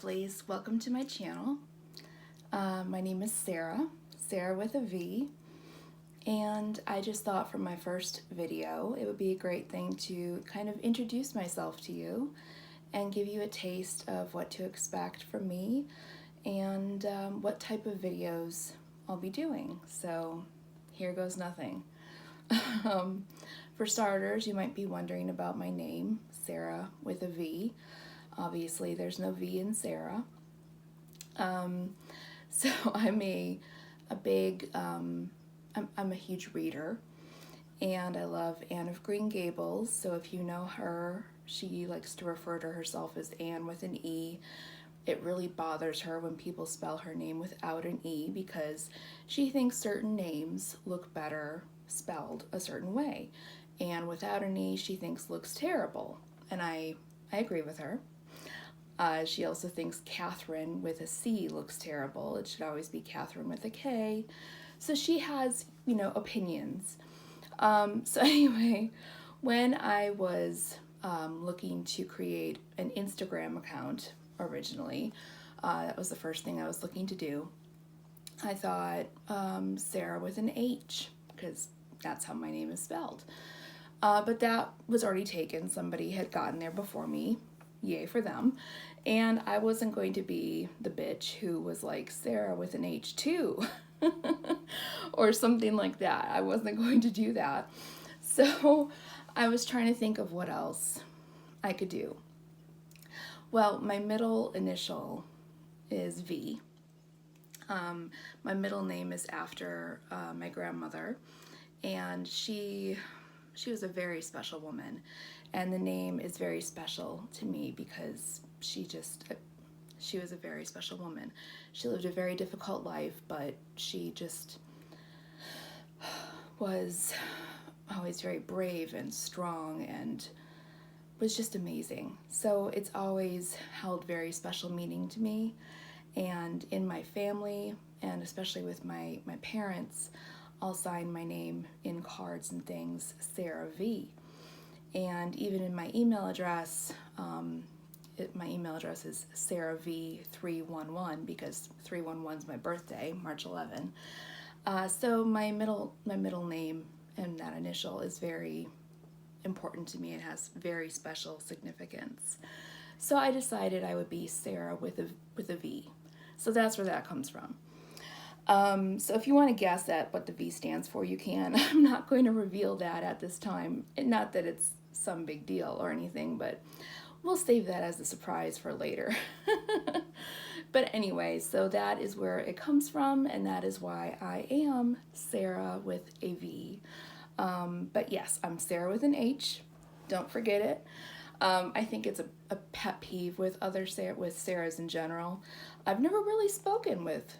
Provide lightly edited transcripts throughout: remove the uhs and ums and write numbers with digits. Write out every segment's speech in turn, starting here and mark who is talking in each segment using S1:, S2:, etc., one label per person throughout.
S1: lovelies, welcome to my channel. My name is Sarah with a V, and I just thought for my first video it would be a great thing to kind of introduce myself to you and give you a taste of what to expect from me and what type of videos I'll be doing. So here goes nothing. For starters, you might be wondering about my name, Sarah with a V. Obviously, there's no V in Sarah. So I'm a huge reader, and I love Anne of Green Gables. So if you know her, she likes to refer to herself as Anne with an E. It really bothers her when people spell her name without an E because she thinks certain names look better spelled a certain way. And without an E, she thinks looks terrible. And I agree with her. She also thinks Catherine with a C looks terrible. It should always be Catherine with a K. So she has, opinions. So anyway, when I was looking to create an Instagram account originally, that was the first thing I was looking to do. I thought Sarah with an H, because that's how my name is spelled. But that was already taken. Somebody had gotten there before me. Yay for them. And I wasn't going to be the bitch who was like Sarah with an H too or something like that. I wasn't going to do that. So I was trying to think of what else I could do. Well, my middle initial is V. My middle name is after my grandmother, and she was a very special woman, and the name is very special to me because she was a very special woman. She lived a very difficult life, but she just was always very brave and strong and was just amazing. So it's always held very special meaning to me, and in my family, and especially with my parents, I'll sign my name in cards and things, Sarah V. And even in my email address, my email address is SarahV311 because 311 is my birthday, March 11. So my middle name and that initial is very important to me. It has very special significance. So I decided I would be Sarah with a V. So that's where that comes from. So if you want to guess at what the V stands for, you can. I'm not going to reveal that at this time. Not that it's some big deal or anything, but we'll save that as a surprise for later. But anyway, so that is where it comes from, and that is why I am Sarah with a V. But yes, I'm Sarah with an H. Don't forget it. I think it's a pet peeve with Sarahs in general. I've never really spoken with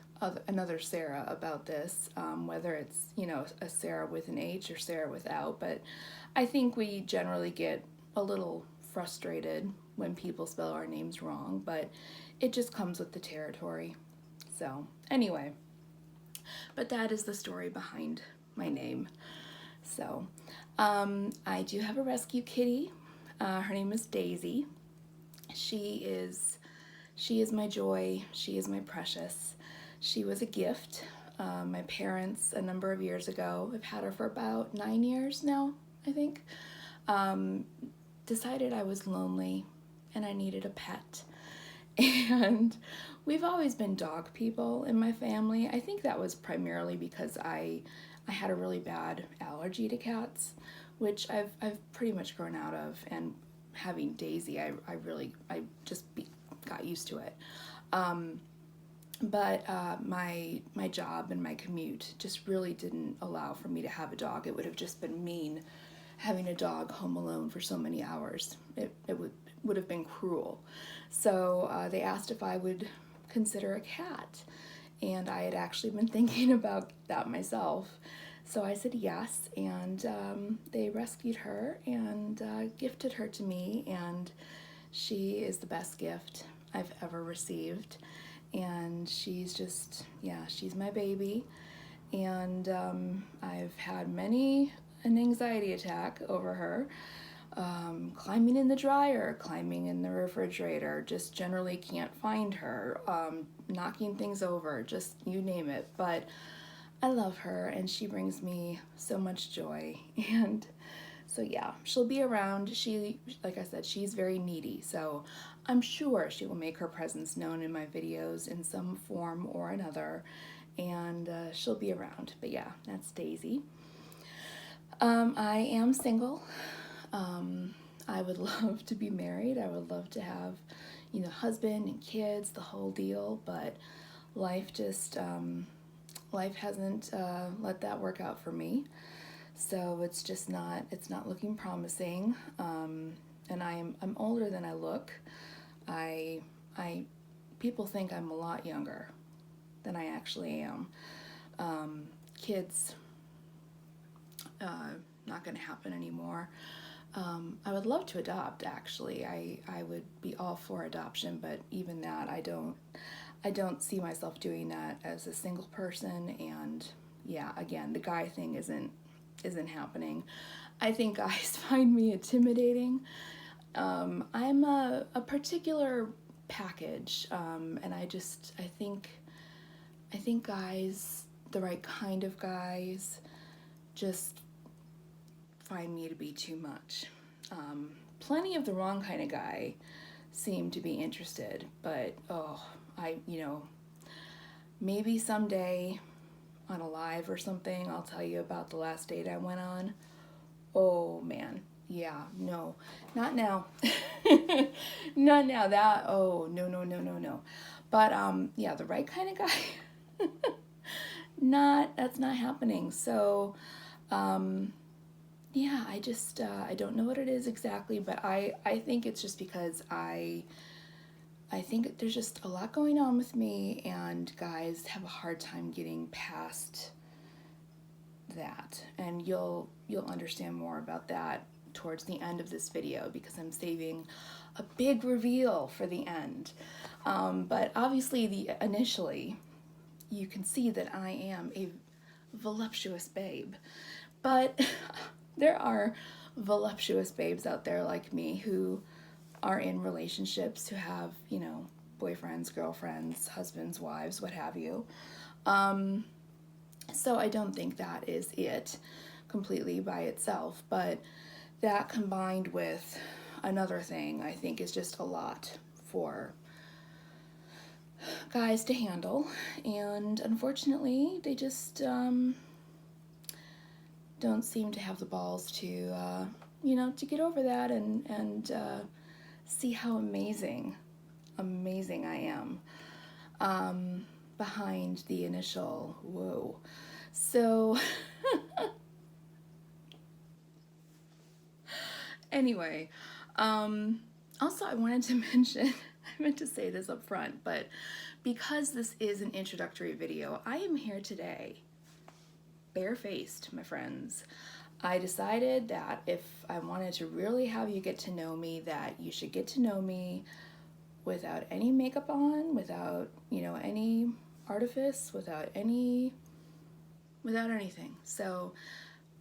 S1: another Sarah about this, whether it's, a Sarah with an H or Sarah without, but I think we generally get a little frustrated when people spell our names wrong, but it just comes with the territory. So anyway, but that is the story behind my name. So I do have a rescue kitty. Her name is Daisy. She is my joy. She is my precious. She was a gift. My parents, a number of years ago, I've had her for about 9 years now, I think, decided I was lonely and I needed a pet. And we've always been dog people in my family. I think that was primarily because I had a really bad allergy to cats, which I've pretty much grown out of, and having Daisy, I just got used to it. But my job and my commute just really didn't allow for me to have a dog. It would have just been mean having a dog home alone for so many hours. It would have been cruel. So they asked if I would consider a cat, and I had actually been thinking about that myself. So I said yes, and they rescued her and gifted her to me, and she is the best gift I've ever received. And she's she's my baby, and I've had many an anxiety attack over her. climbing in the dryer, climbing in the refrigerator, just generally can't find her, knocking things over, just you name it. But I love her and she brings me so much joy. And so yeah, she'll be around. She, like I said, she's very needy. So I'm sure she will make her presence known in my videos in some form or another. And she'll be around. But yeah, that's Daisy. I am single. I would love to be married. I would love to have, husband and kids, the whole deal. But life just, life hasn't let that work out for me. So it's not looking promising. And I'm older than I look. I, people think I'm a lot younger than I actually am. Kids, not going to happen anymore. I would love to adopt, actually. I would be all for adoption, but even that, I don't see myself doing that as a single person. And yeah, again, the guy thing isn't happening. I think guys find me intimidating. I'm a particular package, and I think guys, the right kind of guys, just find me to be too much. Plenty of the wrong kind of guy seem to be interested, but maybe someday on a live or something, I'll tell you about the last date I went on. Oh man, yeah, no, not now. Not now. No. But yeah, the right kind of guy. That's not happening. So yeah, I don't know what it is exactly, but I think it's just because I think there's just a lot going on with me, and guys have a hard time getting past that. And you'll understand more about that towards the end of this video, because I'm saving a big reveal for the end. But obviously initially you can see that I am a voluptuous babe. But there are voluptuous babes out there like me who are in relationships, who have, boyfriends, girlfriends, husbands, wives, what have you. So I don't think that is it completely by itself, but that combined with another thing, I think is just a lot for guys to handle. And unfortunately, they just don't seem to have the balls to, to get over that and see how amazing I am behind the initial whoa. So anyway, also I wanted to mention, I meant to say this up front, but because this is an introductory video, I am here today barefaced, my friends. I decided that if I wanted to really have you get to know me, that you should get to know me without any makeup on, without, any artifice, without anything. So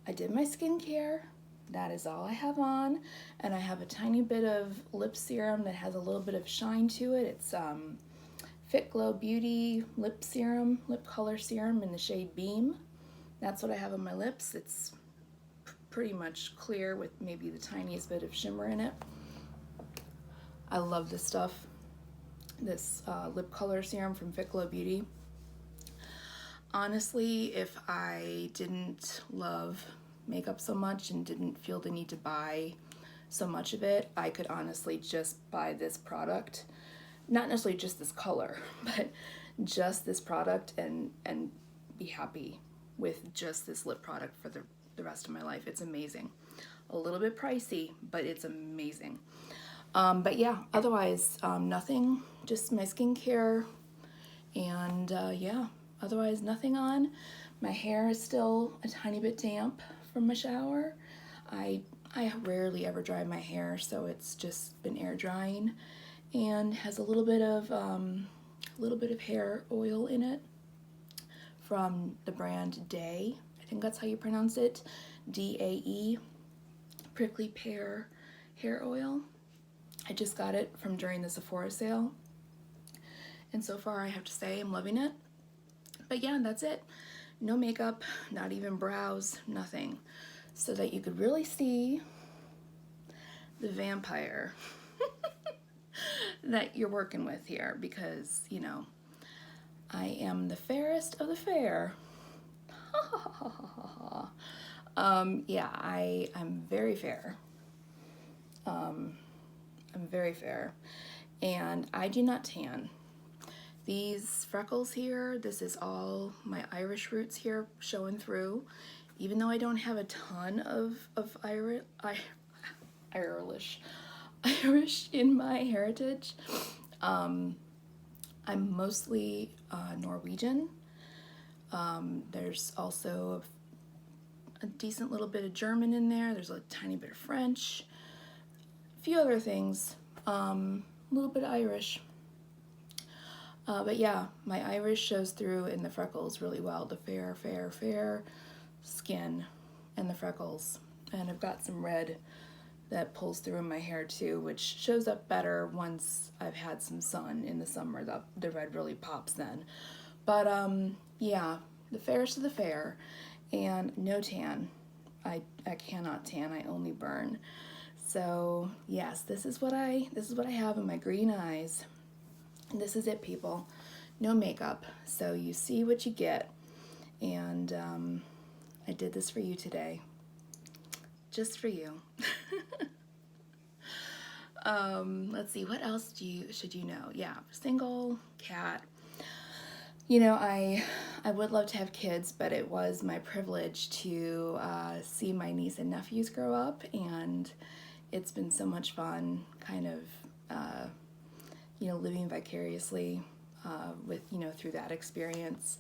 S1: I did my skincare. That is all I have on, and I have a tiny bit of lip serum that has a little bit of shine to it. It's FitGlow Beauty lip serum, lip color serum in the shade Beam. That's what I have on my lips. It's pretty much clear with maybe the tiniest bit of shimmer in it. I love this stuff, this lip color serum from FitGlow Beauty. Honestly, if I didn't love makeup so much and didn't feel the need to buy so much of it, I could honestly just buy this product. Not necessarily just this color, but just this product and be happy with just this lip product for the rest of my life. It's amazing. A little bit pricey, but it's amazing. But yeah, otherwise, nothing, just my skincare, and yeah, otherwise nothing on. My hair is still a tiny bit damp from my shower. I rarely ever dry my hair, so it's just been air drying, and has a little bit of hair oil in it from the brand Day. I think that's how you pronounce it. DAE, prickly pear hair oil. I just got it from during the Sephora sale. And so far I have to say I'm loving it. But yeah, that's it. No makeup, not even brows, nothing. So that you could really see the vampire that you're working with here, because, you know, I am the fairest of the fair. Yeah, I'm very fair. I'm very fair. And I do not tan. These freckles here, this is all my Irish roots here showing through. Even though I don't have a ton of Irish in my heritage, I'm mostly Norwegian. There's also a decent little bit of German in there. There's a tiny bit of French, a few other things, a little bit of Irish. But yeah, my Irish shows through in the freckles really well. The fair skin and the freckles. And I've got some red that pulls through in my hair too, which shows up better once I've had some sun in the summer. The red really pops then. But yeah, the fairest of the fair, and no tan. I cannot tan. I only burn. So yes, this is what I have in my green eyes. And this is it, people. No makeup. So you see what you get. And I did this for you today. Just for you. Let's see, what else should you know? Yeah, single, cat. You know, I would love to have kids, but it was my privilege to see my niece and nephews grow up, and it's been so much fun kind of you know, living vicariously with, you know, through that experience.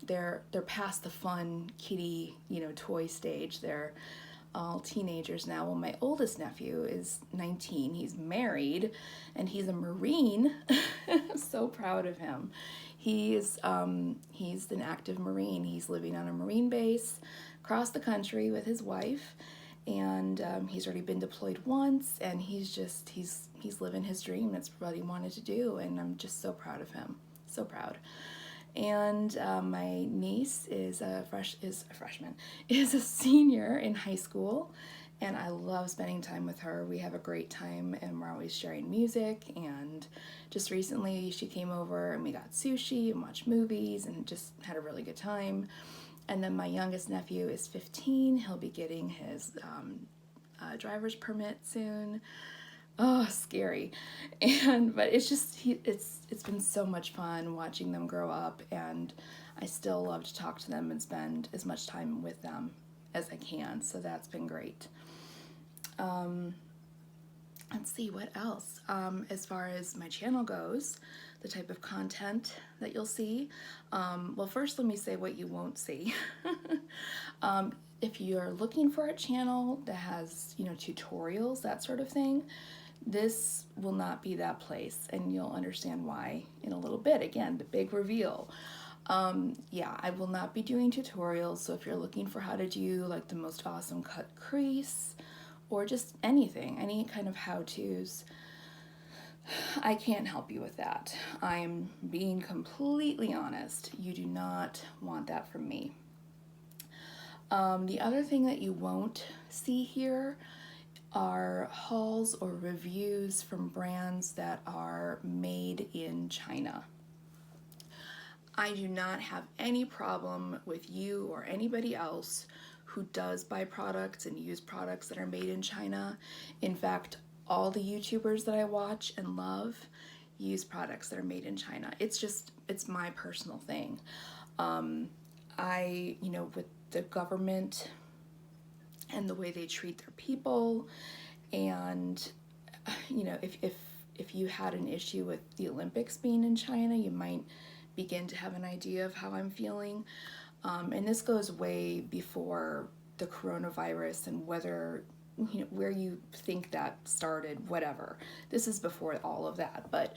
S1: They're past the fun kitty, you know, toy stage. They're all teenagers now. Well, my oldest nephew is 19. He's married, and he's a Marine. So proud of him. He's an active Marine. He's living on a Marine base across the country with his wife, and he's already been deployed once, and he's living his dream. That's what he wanted to do, and I'm just so proud of him. So proud. And my niece is a freshman, is a senior in high school, and I love spending time with her. We have a great time, and we're always sharing music, and just recently she came over and we got sushi and watched movies and just had a really good time. And then my youngest nephew is 15. He'll be getting his driver's permit soon. Oh, scary. But it's just, it's been so much fun watching them grow up, and I still love to talk to them and spend as much time with them as I can. So that's been great. Let's see what else. As far as my channel goes, the type of content that you'll see. Well, first let me say what you won't see. If you're looking for a channel that has, you know, tutorials, that sort of thing, this will not be that place, and you'll understand why in a little bit. Again, the big reveal. Yeah, I will not be doing tutorials, so if you're looking for how to do like the most awesome cut crease, or just anything, any kind of how-tos, I can't help you with that. I'm being completely honest. You do not want that from me. The other thing that you won't see here are hauls or reviews from brands that are made in China. I do not have any problem with you or anybody else who does buy products and use products that are made in China. In fact, all the YouTubers that I watch and love use products that are made in China. It's my personal thing. You know, with the government and the way they treat their people, and, you know, if you had an issue with the Olympics being in China, you might begin to have an idea of how I'm feeling. And this goes way before the coronavirus and whether, you know, where you think that started, whatever. This is before all of that, but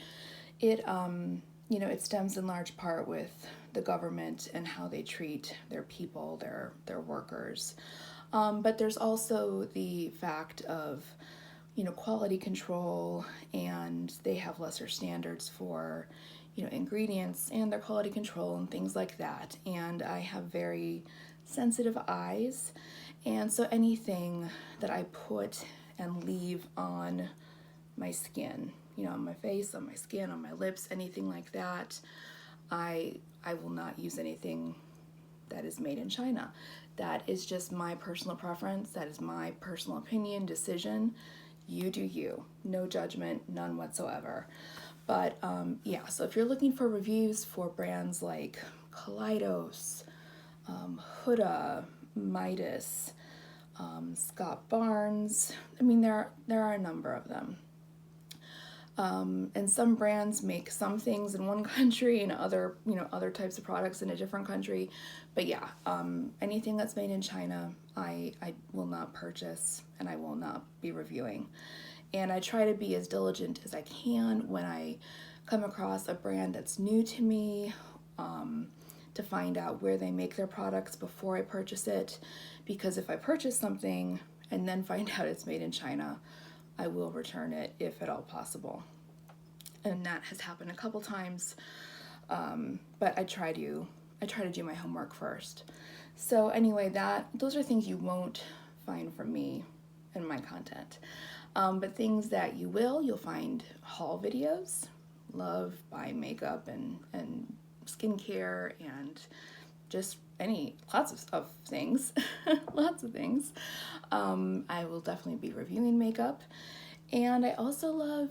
S1: it, you know, it stems in large part with the government and how they treat their people, their workers. But there's also the fact of, quality control, and they have lesser standards for, ingredients and their quality control and things like that. And I have very sensitive eyes, and so anything that I put and leave on my skin, on my face, on my skin, on my lips, anything like that, I will not use anything that is made in China. That is just my personal preference. That is my personal opinion, decision. You do you. No judgment, none whatsoever. But yeah, so if you're looking for reviews for brands like Kaleidos, Huda, Midas, Scott Barnes, I mean, there are a number of them. And some brands make some things in one country and other types of products in a different country. But yeah, anything that's made in China, I will not purchase, and I will not be reviewing. And I try to be as diligent as I can when I come across a brand that's new to me, to find out where they make their products before I purchase it. Because if I purchase something and then find out it's made in China, I will return it if at all possible. And that has happened a couple times, but I try to do my homework first. So anyway, those are things you won't find from me in my content. But things that you'll find haul videos, love buying makeup and skincare and just lots of things, lots of things. I will definitely be reviewing makeup, and I also love,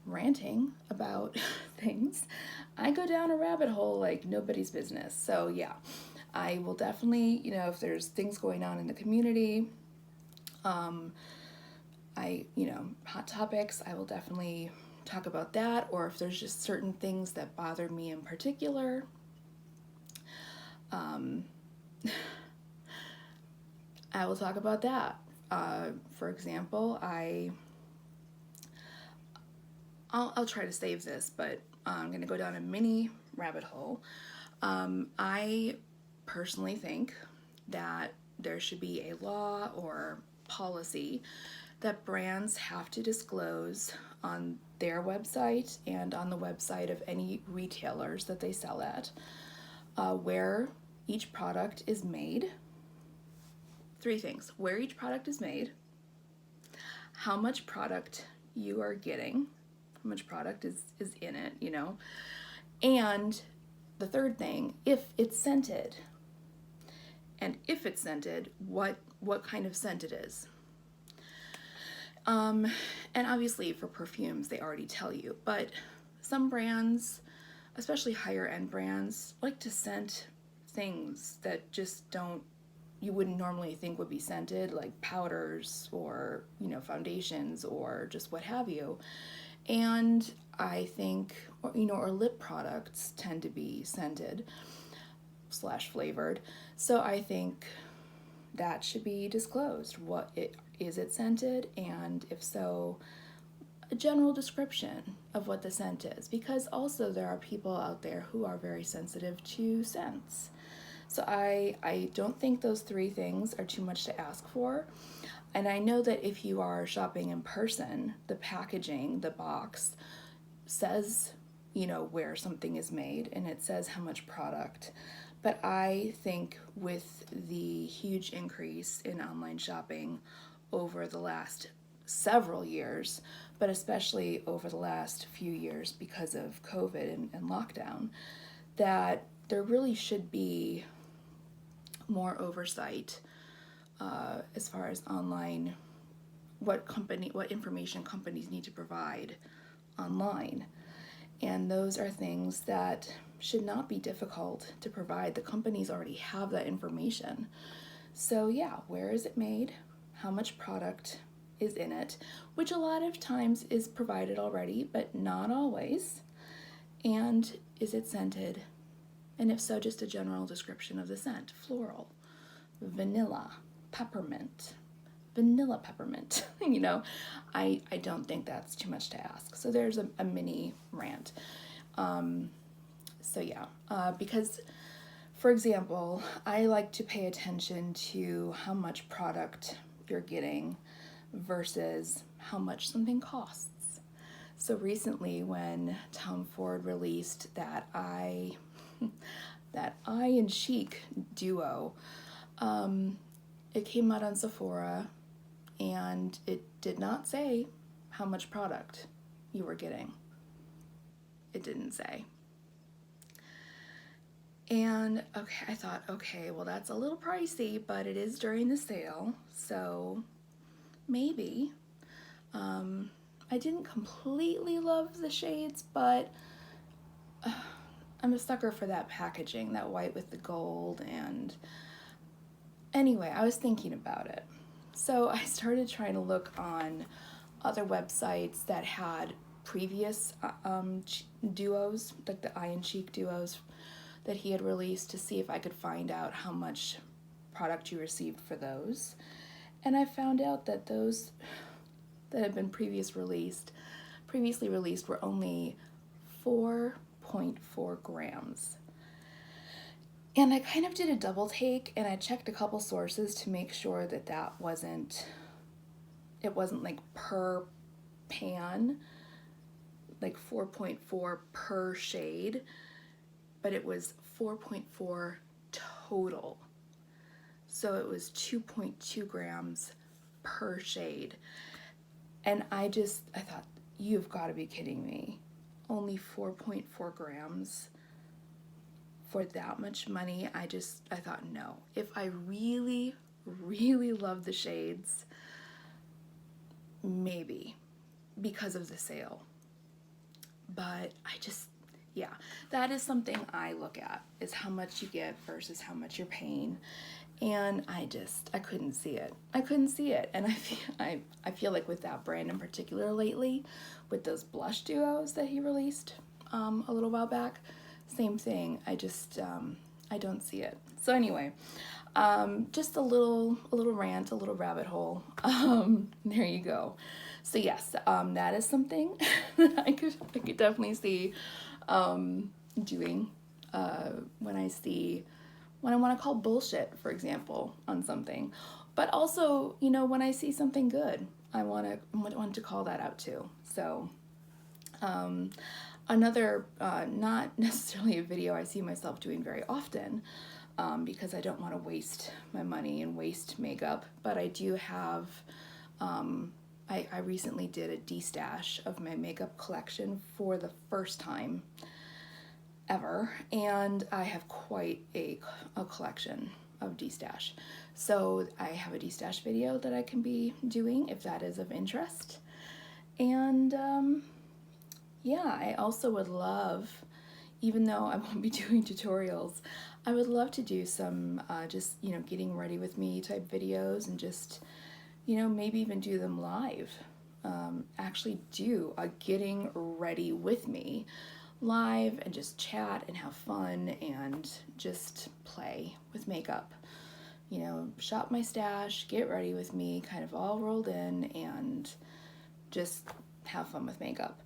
S1: ranting about things. I go down a rabbit hole like nobody's business. So yeah, I will definitely, if there's things going on in the community, hot topics, I will definitely talk about that. Or if there's just certain things that bother me in particular, I will talk about that. For example, I'll try to save this, but I'm going to go down a mini rabbit hole. I personally think that there should be a law or policy that brands have to disclose on their website and on the website of any retailers that they sell at, where each product is made. 3 things: where each product is made, how much product you are getting, how much product is in it, and the 3rd thing, if it's scented, and if it's scented, what kind of scent it is. And obviously for perfumes, they already tell you, but some brands, especially higher end brands, like to scent things that just you wouldn't normally think would be scented, like powders or, foundations or just what have you. And I think, or lip products tend to be scented / flavored. So I think that should be disclosed. Is it scented? And if so, a general description of what the scent is. Because also there are people out there who are very sensitive to scents. So I don't think those 3 things are too much to ask for. And I know that if you are shopping in person, the packaging, the box, says, where something is made, and it says how much product. But I think with the huge increase in online shopping over the last several years, but especially over the last few years because of COVID and lockdown, that there really should be more oversight as far as online, what information companies need to provide online. And those are things that should not be difficult to provide. The companies already have that information. So yeah, where is it made? How much product is in it? Which a lot of times is provided already, but not always. And is it scented? And if so, just a general description of the scent. Floral, vanilla, peppermint, vanilla peppermint. I don't think that's too much to ask. So there's a mini rant. So yeah, because For example, I like to pay attention to how much product you're getting versus how much something costs. So recently when Tom Ford released that eye and cheek duo, it came out on Sephora and it did not say how much product you were getting. It didn't say. And okay, I thought, okay, well, that's a little pricey, but it is during the sale, so maybe. I didn't completely love the shades, but I'm a sucker for that packaging, that white with the gold. And anyway, I was thinking about it. So I started trying to look on other websites that had previous duos, like the eye and cheek duos that he had released, to see if I could find out how much product you received for those. And I found out that those that had been previously released were only 4.4 grams. And I kind of did a double take, and I checked a couple sources to make sure that it wasn't like per pan, like 4.4 per shade, but it was 4.4 total. So it was 2.2 grams per shade. And I thought, you've got to be kidding me. Only 4.4 grams for that much money. I thought, no. If I really, really love the shades, maybe, because of the sale. But yeah, that is something I look at, is how much you get versus how much you're paying. And I couldn't see it. And I feel like with that brand in particular lately, with those blush duos that he released a little while back, same thing. I don't see it. So anyway, just a little rant, a little rabbit hole. There you go. So yes, that is something that I could definitely see doing when I want to call bullshit, for example, on something. But also, when I see something good, I want to call that out too. So another, not necessarily a video I see myself doing very often, because I don't want to waste my money and waste makeup, but I do have, I recently did a de-stash of my makeup collection for the first time ever, and I have quite a collection of de-stash. So I have a de-stash video that I can be doing if that is of interest. And yeah, I also would love, even though I won't be doing tutorials, I would love to do some just, getting ready with me type videos, and just, maybe even do them live. Actually do a getting ready with me live, and just chat and have fun and just play with makeup. Shop my stash, get ready with me, kind of all rolled in, and just have fun with makeup.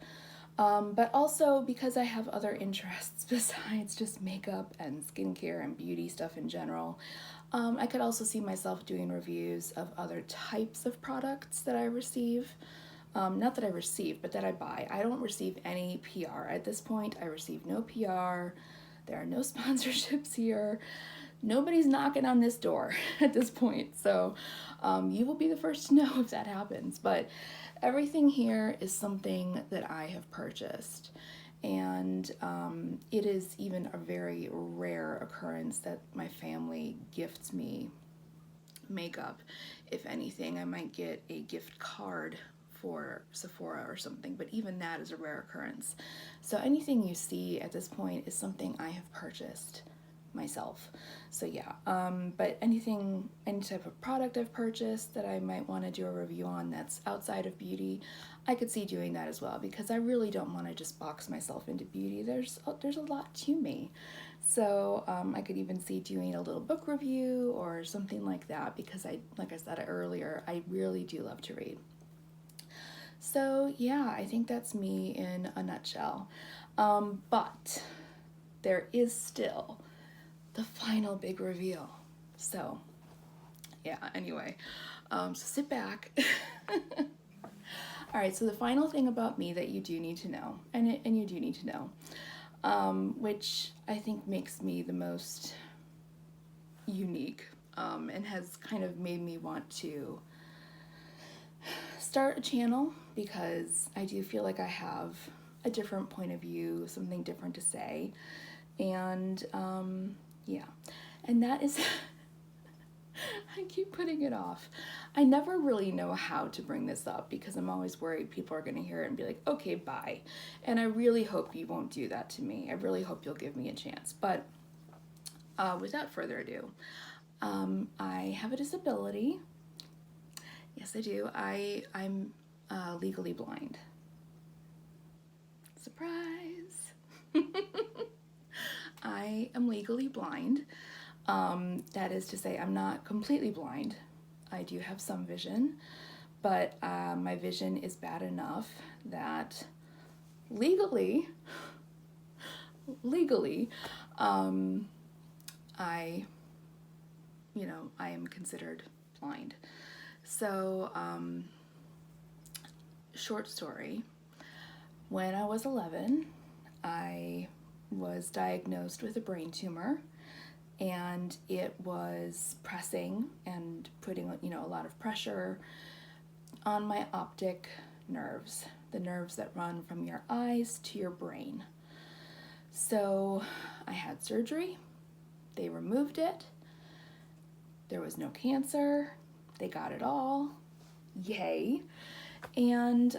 S1: But also, because I have other interests besides just makeup and skincare and beauty stuff in general, I could also see myself doing reviews of other types of products that I receive. Not that I receive, but that I buy. I don't receive any PR at this point. I receive no PR. There are no sponsorships here. Nobody's knocking on this door at this point. So you will be the first to know if that happens. But everything here is something that I have purchased. And it is even a very rare occurrence that my family gifts me makeup. If anything, I might get a gift card for Sephora or something, but even that is a rare occurrence. So anything you see at this point is something I have purchased myself. So yeah, but any type of product I've purchased that I might want to do a review on that's outside of beauty, I could see doing that as well, because I really don't want to just box myself into beauty. There's a lot to me. So I could even see doing a little book review or something like that, because like I said earlier, I really do love to read. So yeah, I think that's me in a nutshell. But there is still the final big reveal. So, yeah, anyway, so sit back. All right, so the final thing about me that you do need to know, and you do need to know, which I think makes me the most unique, and has kind of made me want to start a channel, because I do feel like I have a different point of view, something different to say, and yeah, and that is I keep putting it off. I never really know how to bring this up because I'm always worried people are going to hear it and be like, okay, bye. And I really hope you won't do that to me. I really hope you'll give me a chance. But without further ado, I have a disability. Yes, I do. I'm legally blind. Surprise! I am legally blind. That is to say, I'm not completely blind. I do have some vision, but my vision is bad enough that legally, I am considered blind. So, short story, when I was 11, I was diagnosed with a brain tumor, and it was pressing and putting, a lot of pressure on my optic nerves, the nerves that run from your eyes to your brain. So I had surgery, they removed it, there was no cancer, they got it all, yay. And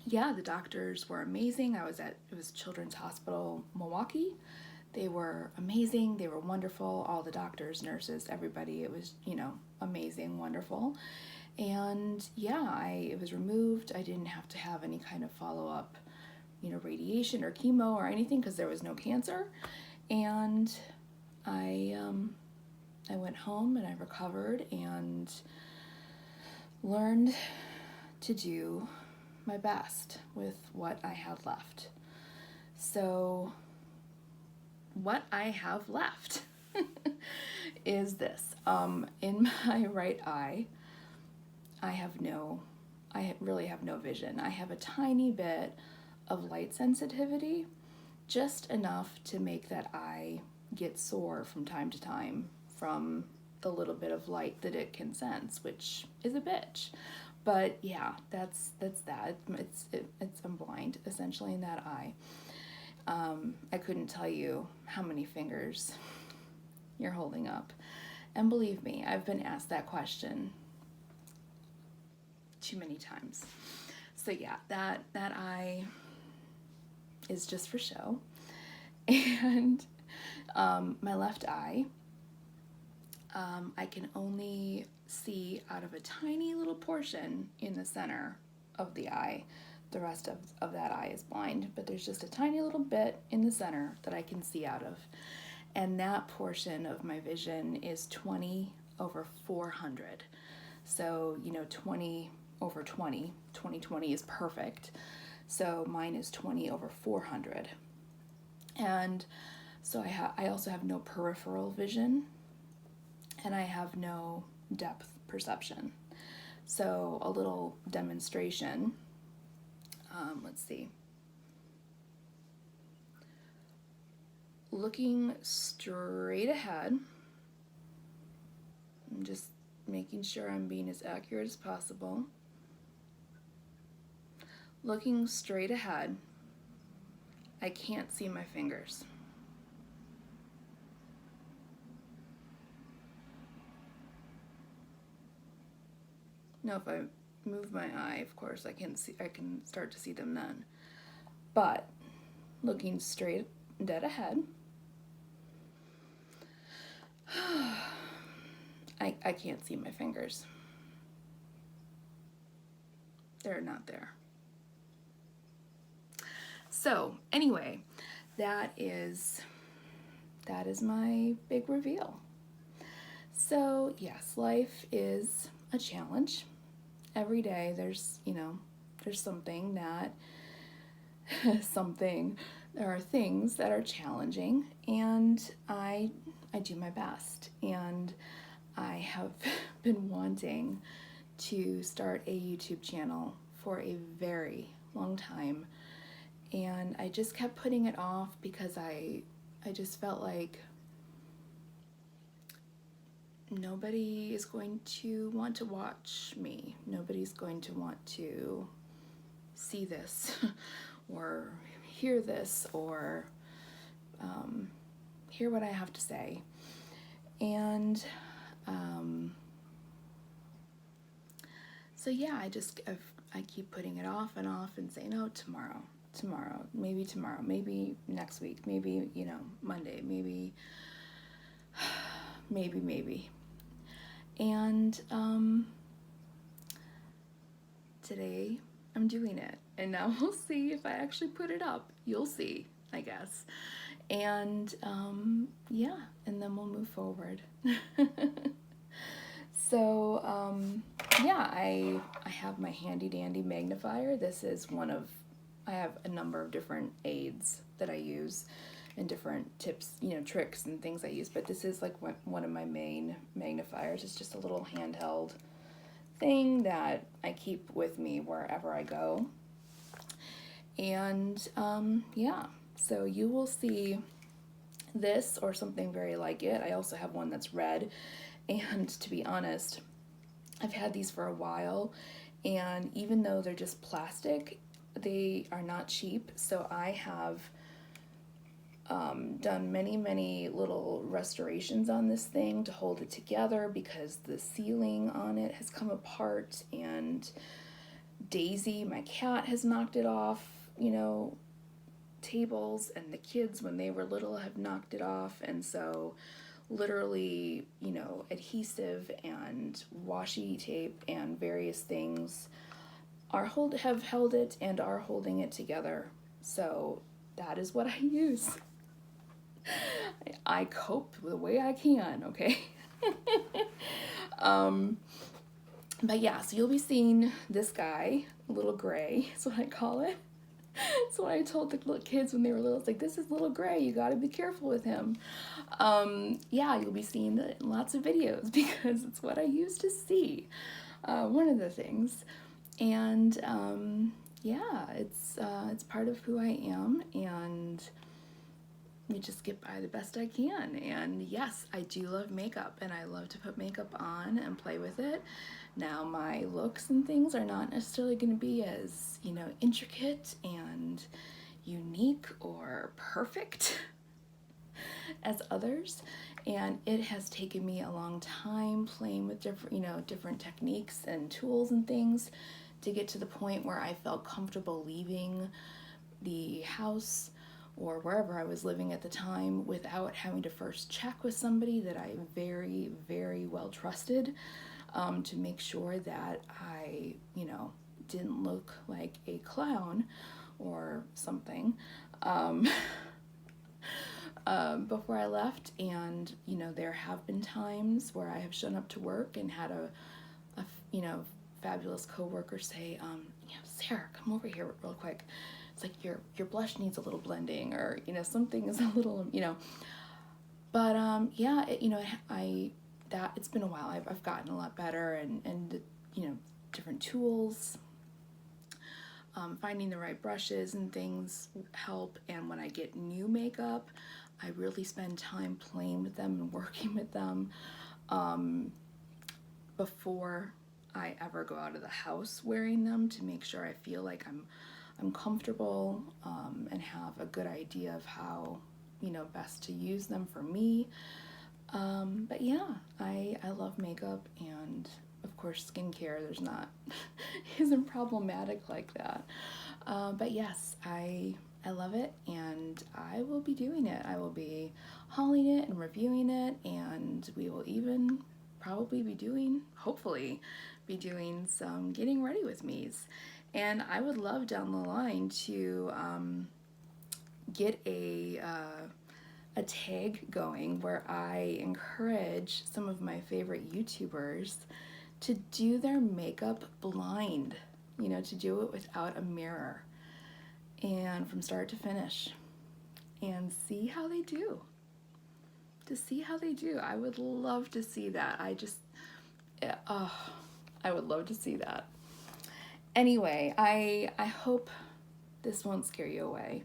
S1: yeah, the doctors were amazing. It was Children's Hospital Milwaukee. They were amazing, they were wonderful, all the doctors, nurses, everybody. It was, amazing, wonderful. And yeah, it was removed. I didn't have to have any kind of follow-up, radiation or chemo or anything, because there was no cancer. And I went home and I recovered and learned to do my best with what I had left. So what I have left is this. In my right eye, I really have no vision. I have a tiny bit of light sensitivity, just enough to make that eye get sore from time to time from the little bit of light that it can sense, which is a bitch. But yeah, that's that. I'm blind essentially in that eye. I couldn't tell you how many fingers you're holding up. And believe me, I've been asked that question too many times. So yeah, that eye is just for show. And my left eye, I can only see out of a tiny little portion in the center of the eye. The rest of that eye is blind, but there's just a tiny little bit in the center that I can see out of. And that portion of my vision is 20/400. So, 20/20, 20/20 is perfect. So mine is 20/400. And so I also have no peripheral vision, and I have no depth perception. So a little demonstration. Let's see. Looking straight ahead, I'm just making sure I'm being as accurate as possible. Looking straight ahead, I can't see my fingers. Now if I move my eye, of course I can start to see them then. But looking straight dead ahead, I can't see my fingers. They're not there. So anyway, that is my big reveal. So yes, life is a challenge. Every day there's something there are things that are challenging, and I do my best. And I have been wanting to start a YouTube channel for a very long time, and I just kept putting it off because I just felt like nobody is going to want to watch me. Nobody's going to want to see this or hear this or hear what I have to say. And so yeah, I keep putting it off and saying, oh, tomorrow, maybe next week, maybe, Monday, maybe. And today I'm doing it, and now we'll see if I actually put it up. You'll see, I guess. And yeah, and then we'll move forward. So yeah, I have my handy dandy magnifier. This is I have a number of different aids that I use and different tips, tricks and things I use, but this is like one of my main magnifiers. It's just a little handheld thing that I keep with me wherever I go. And yeah, so you will see this or something very like it. I also have one that's red, and to be honest, I've had these for a while, and even though they're just plastic, they are not cheap. So I have done many little restorations on this thing to hold it together because the ceiling on it has come apart, and Daisy, my cat, has knocked it off, tables, and the kids, when they were little, have knocked it off. And so literally, adhesive and washi tape and various things have held it and are holding it together. So that is what I use. I cope the way I can, okay? But yeah, so you'll be seeing this guy, Little Gray, is what I call it. That's what I told the little kids when they were little. It's like, this is Little Gray, you gotta be careful with him. Yeah, you'll be seeing it in lots of videos because it's what I used to see. One of the things. And yeah, it's part of who I am, and you just get by the best I can. And yes, I do love makeup, and I love to put makeup on and play with it. Now, my looks and things are not necessarily going to be as, intricate and unique or perfect as others. And it has taken me a long time playing with different techniques and tools and things to get to the point where I felt comfortable leaving the house or wherever I was living at the time without having to first check with somebody that I very, very well trusted, to make sure that I, didn't look like a clown or something before I left. And, there have been times where I have shown up to work and had a fabulous coworker say, Sarah, come over here real quick. It's like your blush needs a little blending, or something is a little, but yeah, it's been a while. I've gotten a lot better, and different tools, finding the right brushes and things help. And when I get new makeup, I really spend time playing with them and working with them before I ever go out of the house wearing them, to make sure I feel like I'm comfortable, and have a good idea of how best to use them for me. But yeah, I love makeup, and of course skincare, there's not isn't problematic like that. But yes, I love it, and I will be doing it. I will be hauling it and reviewing it, and we will even probably hopefully be doing some getting ready with me's. And I would love down the line to get a tag going where I encourage some of my favorite YouTubers to do their makeup blind, to do it without a mirror and from start to finish. and see how they do. To see how they do. I would love to see that. I would love to see that. Anyway, I hope this won't scare you away.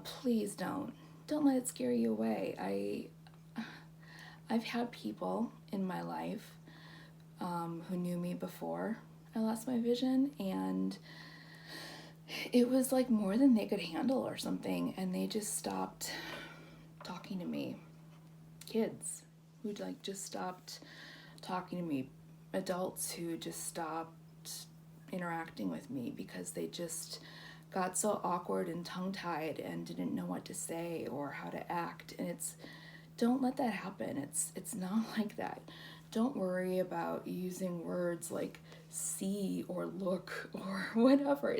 S1: Please don't. Don't let it scare you away. I've had people in my life who knew me before I lost my vision, and it was like more than they could handle or something, and they just stopped talking to me. Kids who like just stopped talking to me, adults who just stopped interacting with me because they just got so awkward and tongue-tied and didn't know what to say or how to act. And don't let that happen. It's not like that. Don't worry about using words like see or look or whatever.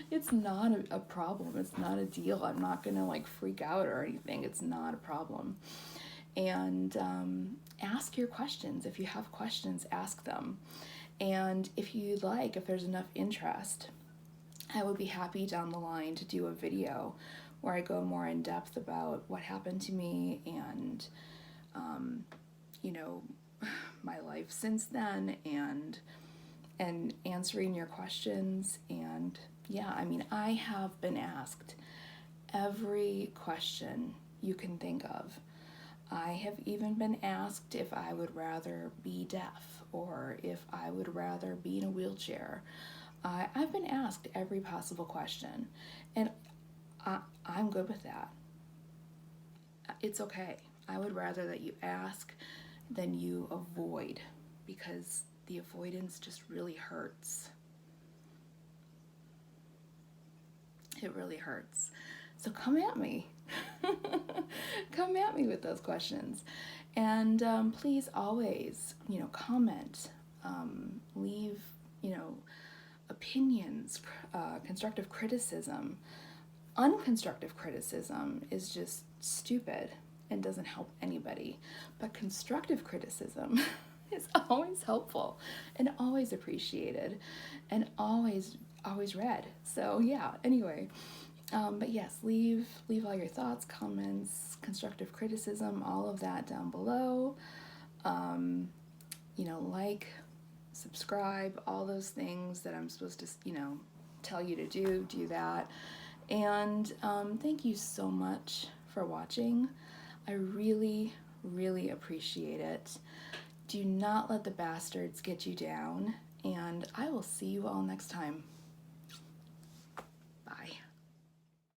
S1: It's not a problem. It's not a deal. I'm not gonna like freak out or anything. It's not a problem. And ask your questions. If you have questions, ask them. And if you'd like, if there's enough interest, I would be happy down the line to do a video where I go more in depth about what happened to me and, you know, my life since then, and answering your questions. And yeah, I mean, I have been asked every question you can think of. I have even been asked if I would rather be deaf or if I would rather be in a wheelchair. I've been asked every possible question, and I'm good with that. It's okay. I would rather that you ask than you avoid, because the avoidance just really hurts. It really hurts. So come at me. Come at me with those questions. And please always, comment, leave, opinions, constructive criticism. Unconstructive criticism is just stupid and doesn't help anybody. But constructive criticism is always helpful and always appreciated and always read. So yeah, anyway. But yes, leave all your thoughts, comments, constructive criticism, all of that down below. Like, subscribe, all those things that I'm supposed to, tell you to do that. And thank you so much for watching. I really, really appreciate it. Do not let the bastards get you down, and I will see you all next time.